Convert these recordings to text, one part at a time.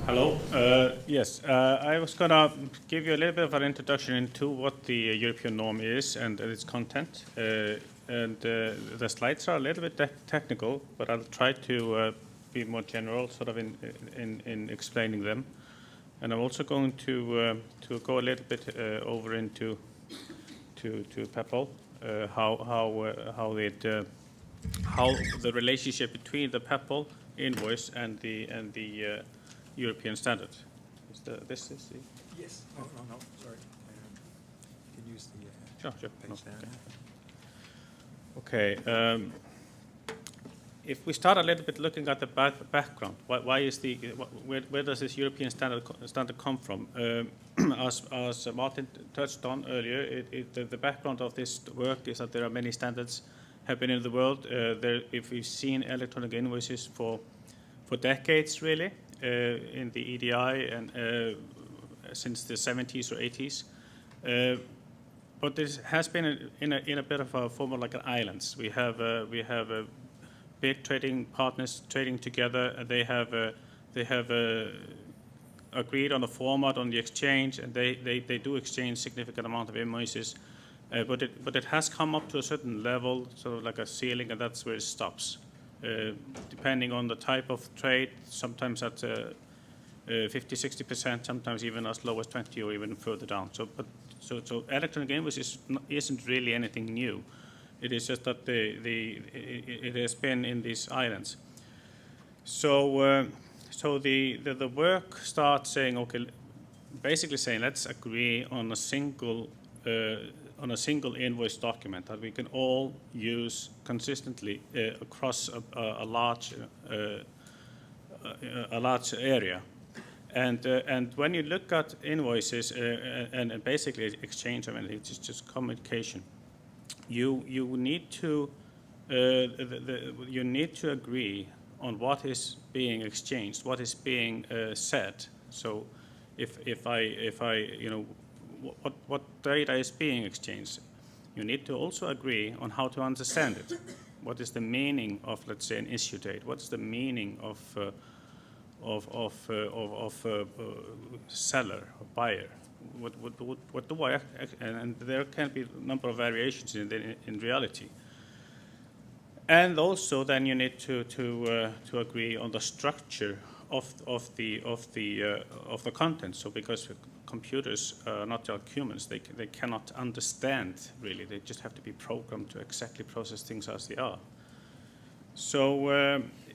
Hello. Yes, I was going to give you a little bit of an introduction into what the European norm is and its content. The slides are a little bit technical, but I'll try to be more general, sort of in explaining them. And I'm also going to go a little bit over into PEPL, how the relationship between the PEPL invoice and the European standard. This is the... Yes. Oh, no, sorry. You can use the Sure. page there. Okay. If we start a little bit looking at the background, why is where does this European standard come from? As Martin touched on earlier, the background of this work is that there are many standards have been in the world. If we've seen electronic invoices for decades, really, in the EDI and since the 70s or 80s. But this has been in a bit of a form of like an islands. We have big trading partners trading together, and they have agreed on a format on the exchange, and they do exchange significant amount of invoices. But it has come up to a certain level, sort of like a ceiling, and that's where it stops. Depending on the type of trade, sometimes at 50-60%, sometimes even as low as 20 or even further down. So electronic invoices isn't really anything new. It is just that it has been in these islands. So the work starts saying, okay, basically saying let's agree on a single invoice document that we can all use consistently across a large area. And when you look at invoices and basically exchange, I mean, it's just communication. You need to agree on what is being exchanged, what is being said. So if I what data is being exchanged, you need to also agree on how to understand it. What is the meaning of, let's say, an issue date? What's the meaning of seller or buyer? What do I? And there can be a number of variations in reality. And also, then you need to agree on the structure of the content. So because computers are not like humans, they cannot understand really. They just have to be programmed to exactly process things as they are. So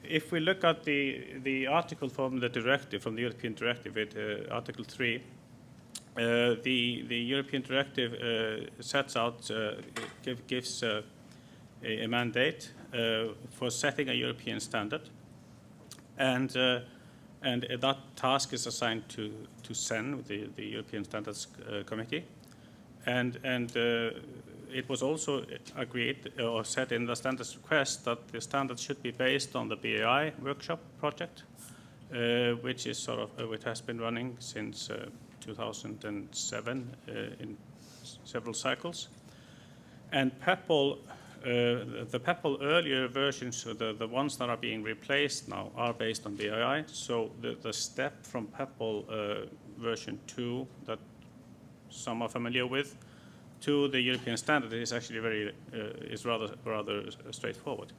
if we look at the article from the directive, from the European directive, Article 3, the European directive sets out, gives a mandate for setting a European standard, and that task is assigned to CEN, the European Standards Committee, and it was also agreed or said in the standards request that the standards should be based on the BAI workshop project, which is which has been running since 2007 in several cycles. And PEPL, the PEPL earlier versions, the ones that are being replaced now, are based on BAI. So the step from PEPL version 2 that some are familiar with to the European standard is actually is rather straightforward.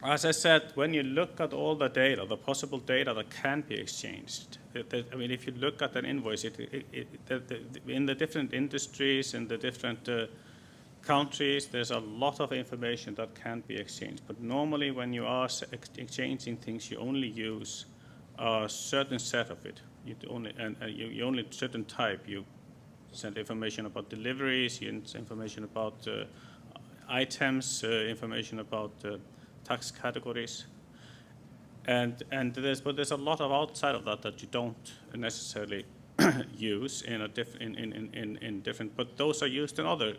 As I said, when you look at all the data, the possible data that can be exchanged, I mean, if you look at an invoice, in the different industries, in the different countries, there's a lot of information that can be exchanged. But normally, when you are exchanging things, you only use a certain set of it. You only certain type. You send information about deliveries, you send information about items, information about tax categories, but there's a lot of outside of that you don't necessarily use in different, but those are used in other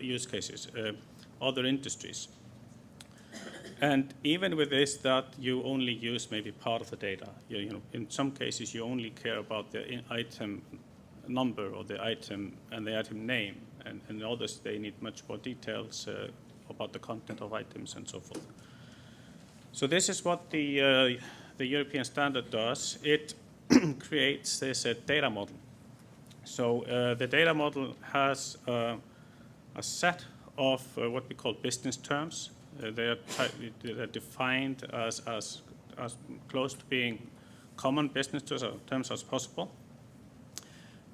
use cases, other industries. And even with this, that you only use maybe part of the data. In some cases, you only care about the item number or the item and the item name, and in others they need much more details about the content of items and so forth. So this is what the European standard does. It creates this data model. So the data model has a set of what we call business terms. They are defined as close to being common business terms as possible.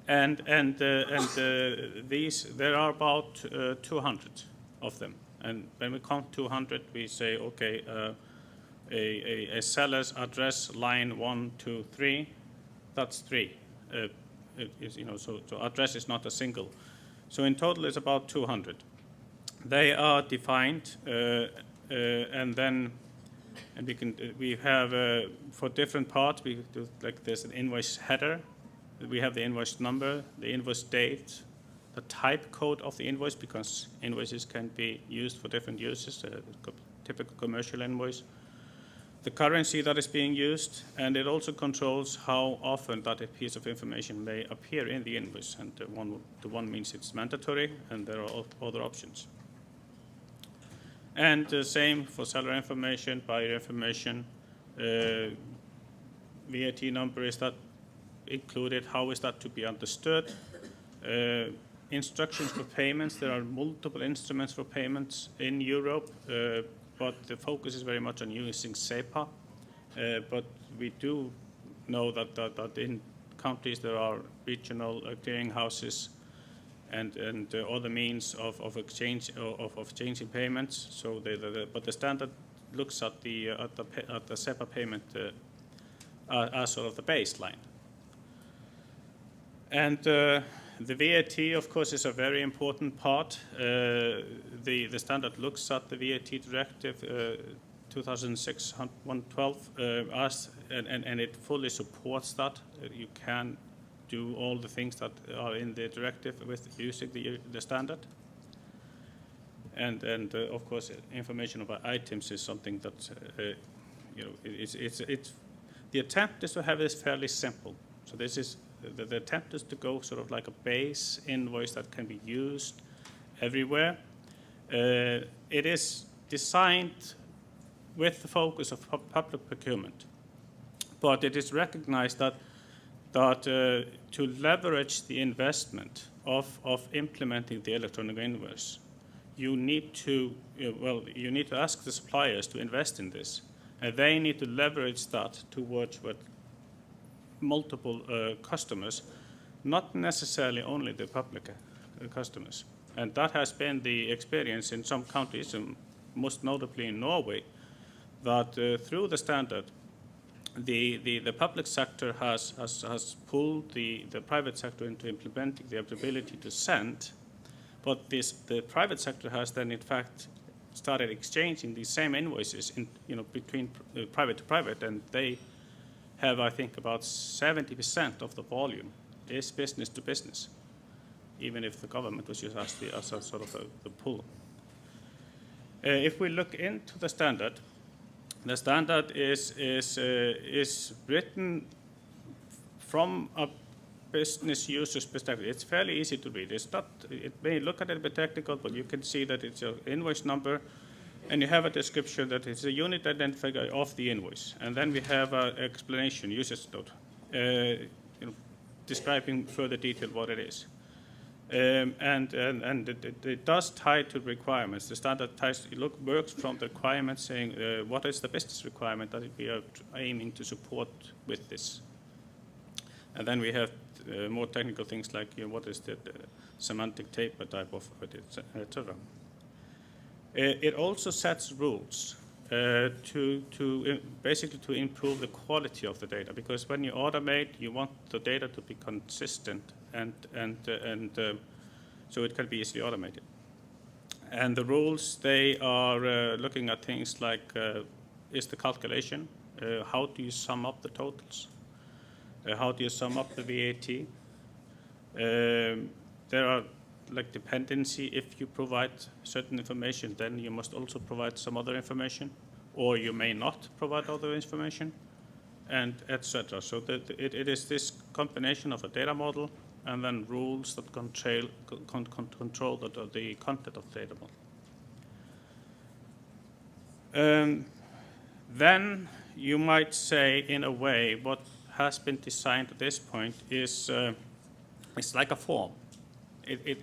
And these, there are about 200 of them. And when we count 200, we say, okay, a seller's address line 1, 2, 3, that's 3. So address is not a single. So in total, it's about 200. They are defined, and we have for different parts, we do like there's an invoice header. We have the invoice number, the invoice date, the type code of the invoice, because invoices can be used for different uses, typical commercial invoice, the currency that is being used, and it also controls how often that a piece of information may appear in the invoice. And the one means it's mandatory, and there are other options. And the same for seller information, buyer information, VAT number, is that included? How is that to be understood? Instructions for payments. There are multiple instruments for payments in Europe, but the focus is very much on using SEPA. But we do know that in countries there are regional clearing houses and other means of exchanging payments. So but the standard looks at the SEPA payment as sort of the baseline. And the VAT, of course, is a very important part. The standard looks at the VAT directive 2006/112 and it fully supports that. You can do all the things that are in the directive with using the standard. And of course, information about items is something that it's the attempt is to have this fairly simple. So this is. The attempt is to go sort of like a base invoice that can be used everywhere. It is designed with the focus of public procurement, but it is recognized that to leverage the investment of implementing the electronic invoice, you need to ask the suppliers to invest in this, and they need to leverage that towards what multiple customers, not necessarily only the public customers. And that has been the experience in some countries, and most notably in Norway, that through the standard, the public sector has pulled the private sector into implementing the ability to send, but the private sector has then in fact started exchanging these same invoices between private to private, and they have, I think, about 70% of the volume is business to business, even if the government was just as sort of the pull. If we look into the standard is written from a business user's perspective. It's fairly easy to read. It may look at it a bit technical, but you can see that it's an invoice number, and you have a description that it's a unit identifier of the invoice. And then we have an explanation, usage note, describing further detail what it is. And it does tie to requirements. The standard works from the requirements, saying what is the business requirement that we are aiming to support with this. And then we have more technical things like what is the semantic type of it, etc. It also sets rules basically to improve the quality of the data, because when you automate, you want the data to be consistent and so it can be easily automated. And the rules, they are looking at things like is the calculation, how do you sum up the totals, how do you sum up the VAT. There are like dependency. If you provide certain information, then you must also provide some other information, or you may not provide other information, and etc. So it is this combination of a data model and then rules that control the content of the data model. then you might say, in a way, what has been designed at this point is it's like a form.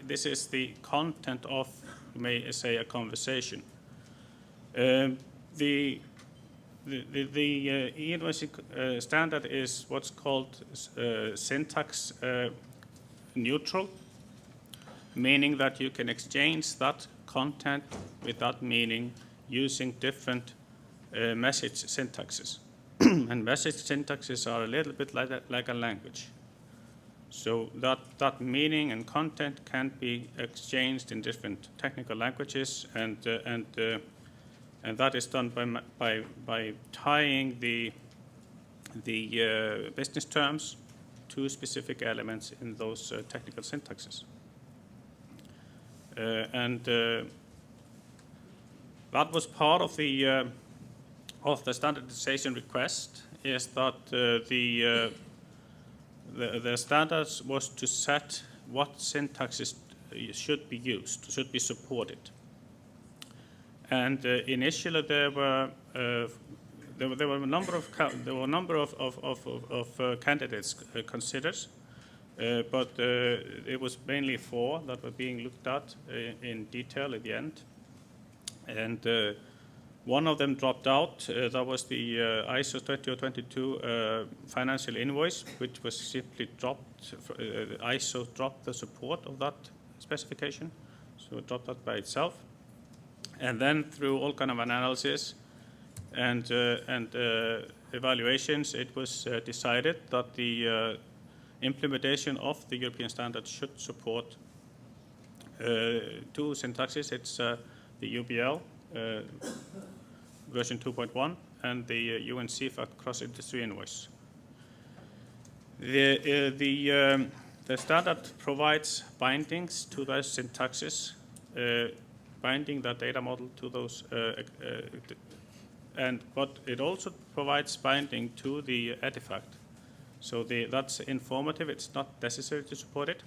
This is the content of, you may say, a conversation. The eInvoicing standard is what's called syntax neutral, meaning that you can exchange that content with that meaning using different message syntaxes. And message syntaxes are a little bit like a language. So that meaning and content can be exchanged in different technical languages, and that is done by tying the business terms to specific elements in those technical syntaxes. That was part of the standardization request, is that the standards was to set what syntaxes should be used, should be supported. And initially there were a number of candidates considered, but it was mainly 4 that were being looked at in detail at the end. And one of them dropped out. That was the ISO 20022 financial invoice, which was simply dropped. ISO dropped the support of that specification, so it dropped that by itself. And then through all kind of analysis and evaluations, it was decided that the implementation of the European standard should support 2 syntaxes. It's the UBL version 2.1 and the UN-CFAT cross-industry invoice. The standard provides bindings to those syntaxes, binding that data model to those, but it also provides binding to the artifact. So that's informative. It's not necessary to support it.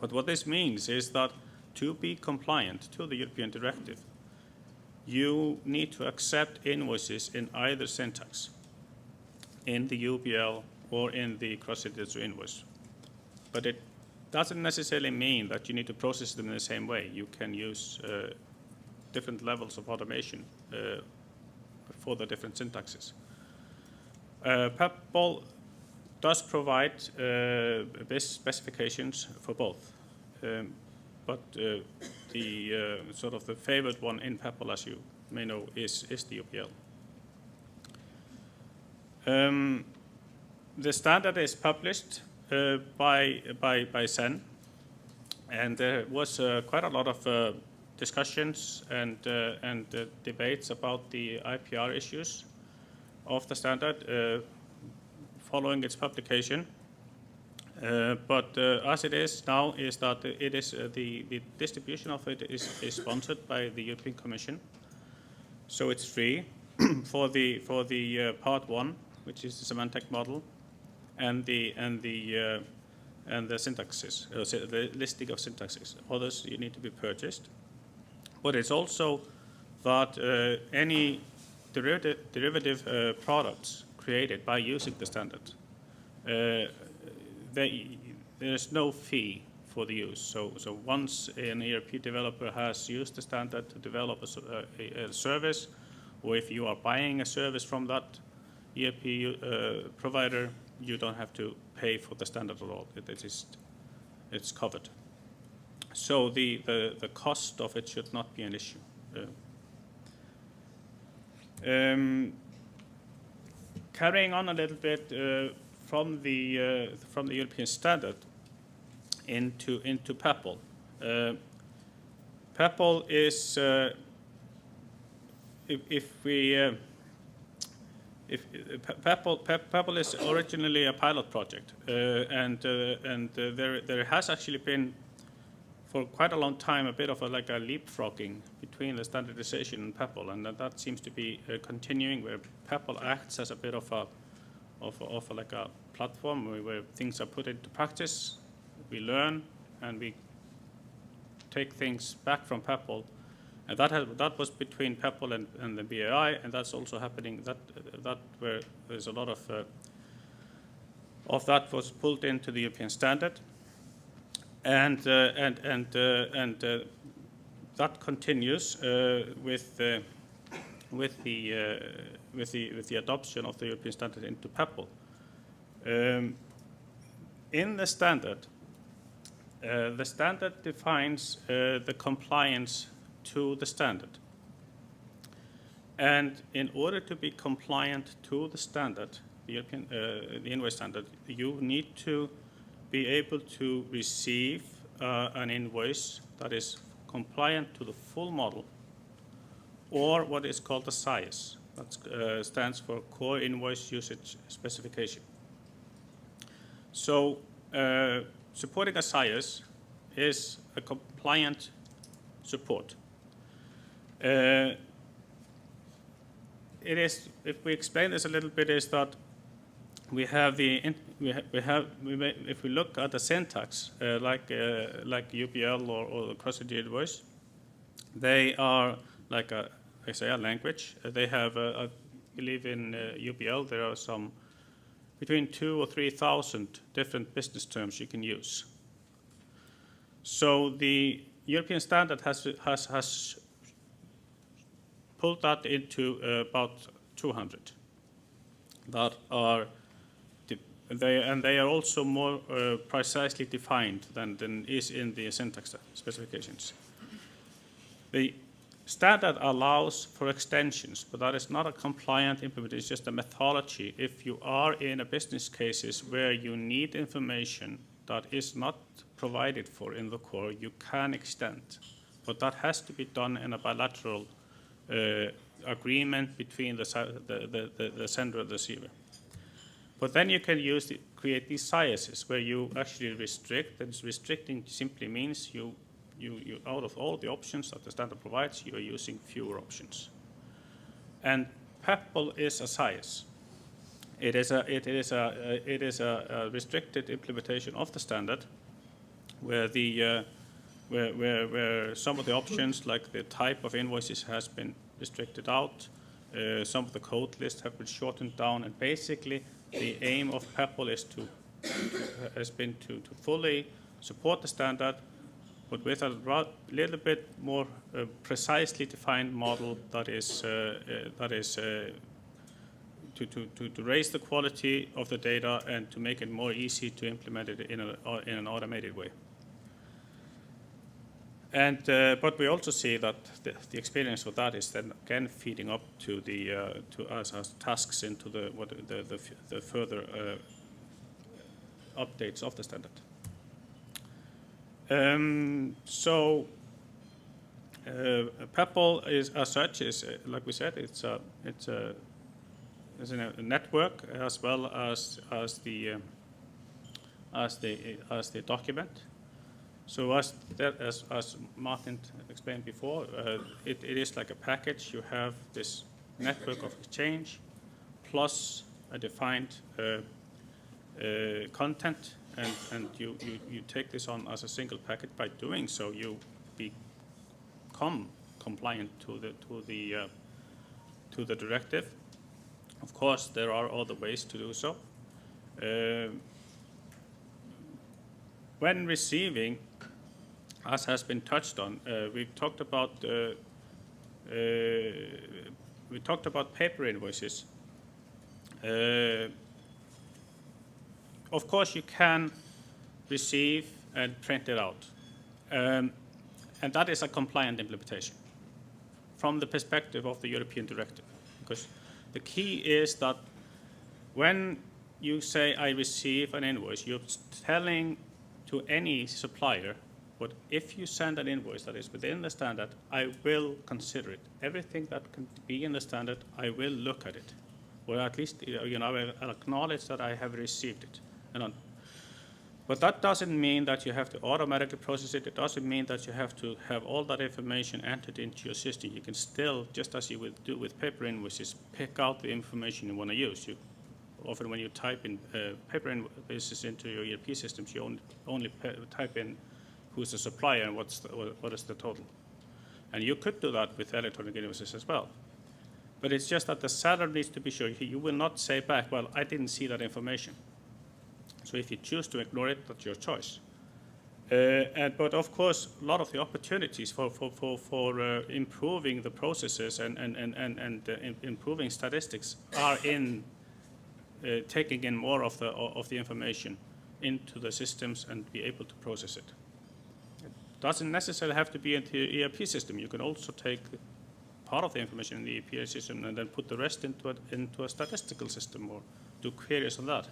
But what this means is that to be compliant to the European directive, you need to accept invoices in either syntax, in the UBL or in the cross-industry invoice. But it doesn't necessarily mean that you need to process them in the same way. You can use different levels of automation for the different syntaxes. PEPPOL does provide best specifications for both, but the sort of the favored one in PEPPOL, as you may know, is the UBL. The standard is published by SEN, and there was quite a lot of discussions and debates about the IPR issues of the standard following its publication. But as it is now, is that it is the distribution of it is sponsored by the European Commission, so it's free for the part 1, which is the semantic model, and the syntaxes, the listing of syntaxes. Others you need to be purchased. But it's also that any derivative products created by using the standard, there's no fee for the use. So once an ERP developer has used the standard to develop a service, or if you are buying a service from that ERP provider, you don't have to pay for the standard at all. It's covered. So the cost of it should not be an issue. Carrying on a little bit from the European standard into PEPPOL. PEPPOL is PEPPOL is originally a pilot project, and there has actually been for quite a long time a bit of a leapfrogging between the standardization and PEPPOL, and that seems to be continuing, where PEPPOL acts as a bit of a platform where things are put into practice, we learn, and we take things back from PEPPOL And that was between PEPL and the BAI, and that's also happening. That where there's a lot of that was pulled into the European standard, and that continues with the adoption of the European standard into PEPL. In the standard defines the compliance to the standard. And in order to be compliant to the standard, the European the invoice standard, you need to be able to receive an invoice that is compliant to the full model, or what is called the SIAS. That stands for Core Invoice Usage Specification. So supporting a SIAS is a compliant support. It is, if we explain this a little bit, is that we have if we look at the syntax like UBL or the cross-entity invoice, they are like a language. They have I believe in UBL there are some between 2,000 or 3,000 different business terms you can use. So the European standard has pulled that into about 200 that are they are also more precisely defined than is in the syntax specifications. The standard allows for extensions, but that is not a compliant implementation. It's just a methodology. If you are in a business cases where you need information that is not provided for in the core, you can extend, but that has to be done in a bilateral agreement between the sender and the receiver. But then you can create these SIASes where you actually restrict, and restricting simply means you out of all the options that the standard provides, you are using fewer options. And PEPL is a SIAS. It is a restricted implementation of the standard, where where some of the options, like the type of invoices, has been restricted out. Some of the code lists have been shortened down, and basically the aim of PEPL has been to fully support the standard, but with a little bit more precisely defined model that is to raise the quality of the data and to make it more easy to implement it in an automated way. And but we also see that the experience with that is then again feeding up to us as tasks into the further updates of the standard. So PEPL is, as such, is like we said, it's a network as well as the document. So as Martin explained before, it is like a package. You have this network of exchange plus a defined content, and you take this on as a single packet. By doing so, you become compliant to the directive. Of course, there are other ways to do so. When receiving, as has been touched on, we talked about paper invoices. Of course, you can receive and print it out, and that is a compliant implementation from the perspective of the European directive, because the key is that when you say I receive an invoice, you're telling to any supplier, but if you send an invoice that is within the standard, I will consider it. Everything that can be in the standard, I will look at it, or at least I'll acknowledge that I have received it. But that doesn't mean that you have to automatically process it. It doesn't mean that you have to have all that information entered into your system. You can still, just as you would do with paper invoices, pick out the information you want to use. Often when you type in paper invoices into your ERP systems, you only type in who's the supplier and what is the total. And you could do that with electronic invoices as well. But it's just that the seller needs to be sure. You will not say back, well, I didn't see that information. So if you choose to ignore it, that's your choice. But of course, a lot of the opportunities for improving the processes and improving statistics are in taking in more of the information into the systems and be able to process it. It doesn't necessarily have to be into the ERP system. You can also take part of the information in the ERP system and then put the rest into a statistical system or do queries on that.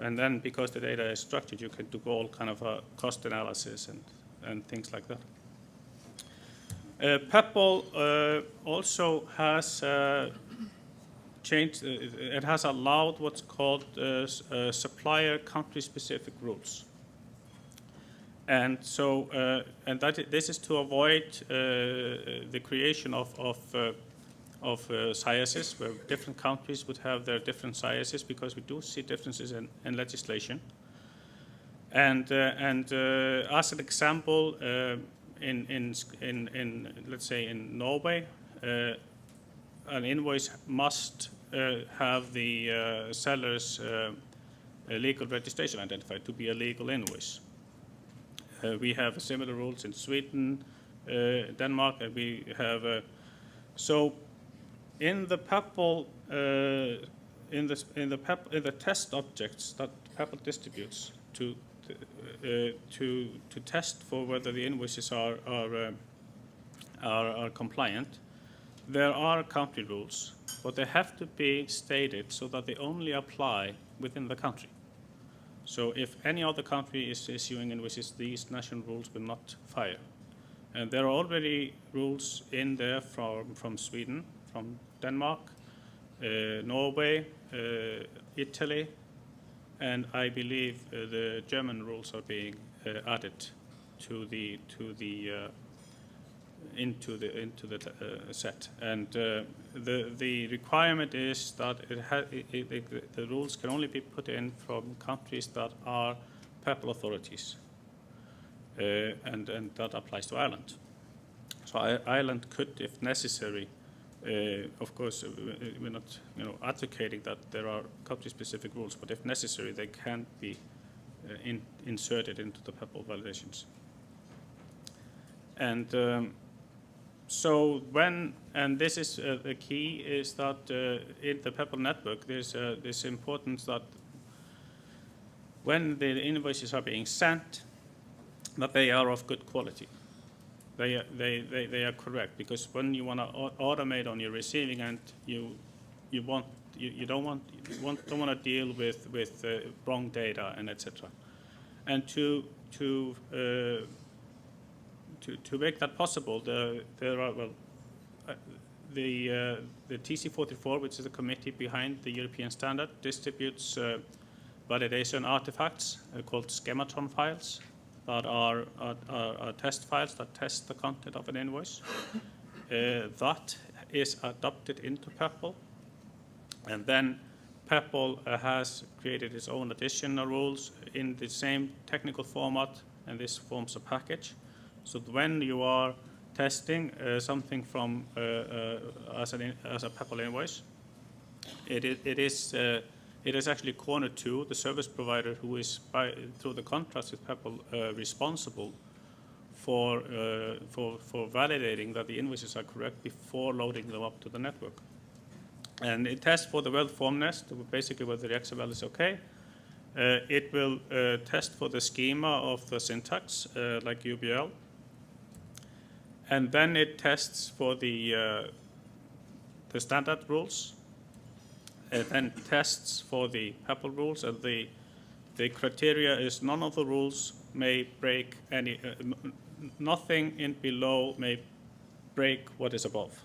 And then, because the data is structured, you can do all kind of cost analysis and things like that. PEPL also has changed. It has allowed what's called supplier country-specific rules. And so, this is to avoid the creation of SIASes, where different countries would have their different SIASes, because we do see differences in legislation. And as an example, in let's say in Norway, an invoice must have the seller's legal registration identified to be a legal invoice. We have similar rules in Sweden, Denmark, and we have so. In the PEPL, in the test objects that PEPL distributes to test for whether the invoices are compliant, there are country rules, but they have to be stated so that they only apply within the country. So if any other country is issuing invoices, these national rules will not fire. And there are already rules in there from Sweden, from Denmark, Norway, Italy, and I believe the German rules are being added into the set. And the requirement is that the rules can only be put in from countries that are PEPL authorities, and that applies to Ireland. So Ireland could, if necessary. Of course, we're not, advocating that there are country-specific rules, but if necessary, they can be inserted into the PEPL validations. And this is the key is that in the PEPL network, there's this importance that when the invoices are being sent, that they are of good quality. They are correct, because when you want to automate on your receiving end, you don't want to deal with wrong data and etc. And to make that possible, there are the TC44, which is the committee behind the European standard, distributes validation artifacts called schematon files. That are test files that test the content of an invoice. That is adopted into PEPL. And then PEPL has created its own additional rules in the same technical format, and this forms a package. So when you are testing something from as a PEPL invoice, it is actually corner 2, the service provider, who is through the contracts with PEPL responsible for validating that the invoices are correct before loading them up to the network. And it tests for the well-formedness, basically whether the XML is okay. It will test for the schema of the syntax, like UBL. And then it tests for the standard rules. It then tests for the PEPL rules, and the criteria is none of the rules may break any, nothing in below may break what is above.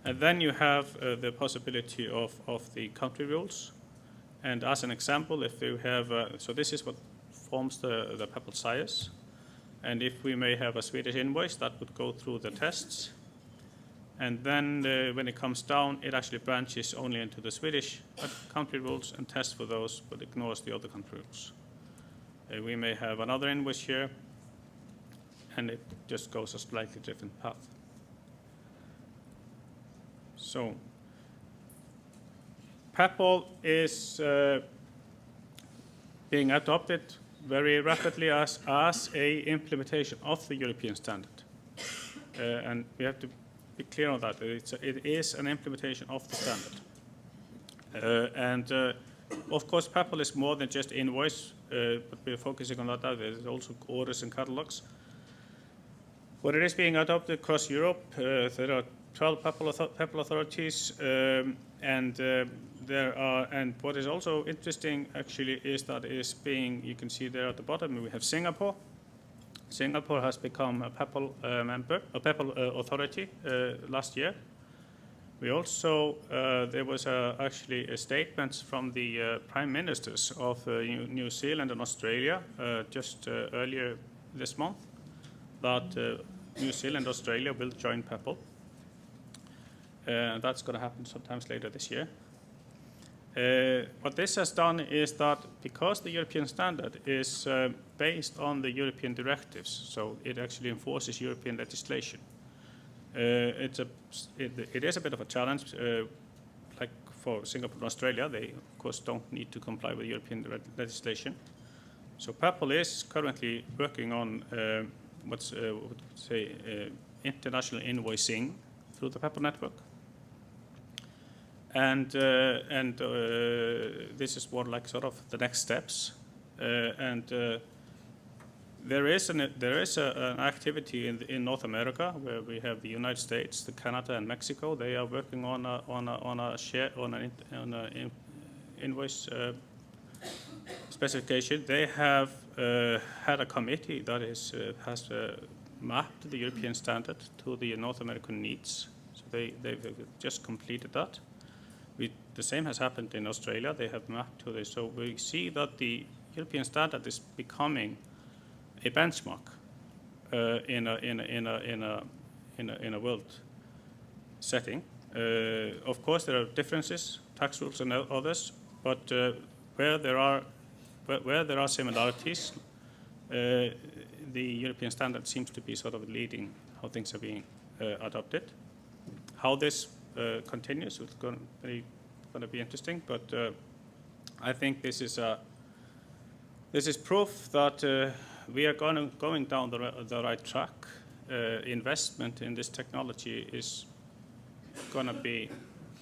And then you have the possibility of the country rules. And as an example, if you have, so this is what forms the PEPL SIAS. And if we may have a Swedish invoice, that would go through the tests. And then when it comes down, it actually branches only into the Swedish country rules and tests for those, but ignores the other country rules. We may have another invoice here, and it just goes a slightly different path. So PAPL is being adopted very rapidly as a implementation of the European standard. And we have to be clear on that. It is an implementation of the standard. Of course, PAPL is more than just invoice, but we're focusing on that. There's also orders and catalogs. When it is being adopted across Europe, there are 12 PAPL authorities, and what is also interesting actually is that you can see there at the bottom, we have Singapore. Singapore has become a PAPL PAPL authority last year. We also, there was actually a statement from the prime ministers of New Zealand and Australia just earlier this month that New Zealand and Australia will join PAPL. That's going to happen sometimes later this year. What this has done is that because the European standard is based on the European directives, so it actually enforces European legislation. It is a bit of a challenge, like for Singapore and Australia, they of course don't need to comply with European legislation. So PAPL is currently working on international invoicing through the PAPL network. And this is what sort of the next steps. There is an activity in North America where we have the United States, Canada, and Mexico. They are working on an invoice specification. They have had a committee that has mapped the European standard to the North American needs. So they've just completed that. The same has happened in Australia. They have mapped to this. So we see that the European standard is becoming a benchmark in a world setting. Of course, there are differences, tax rules and others, but where there are similarities, the European standard seems to be sort of leading how things are being adopted. How this continues is going to be interesting, but I think this is proof that we are going down the right track. Investment in this technology is going to be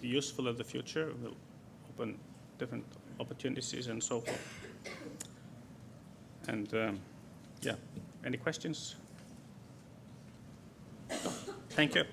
useful in the future. Will open different opportunities and so forth. And yeah, any questions? No. Thank you.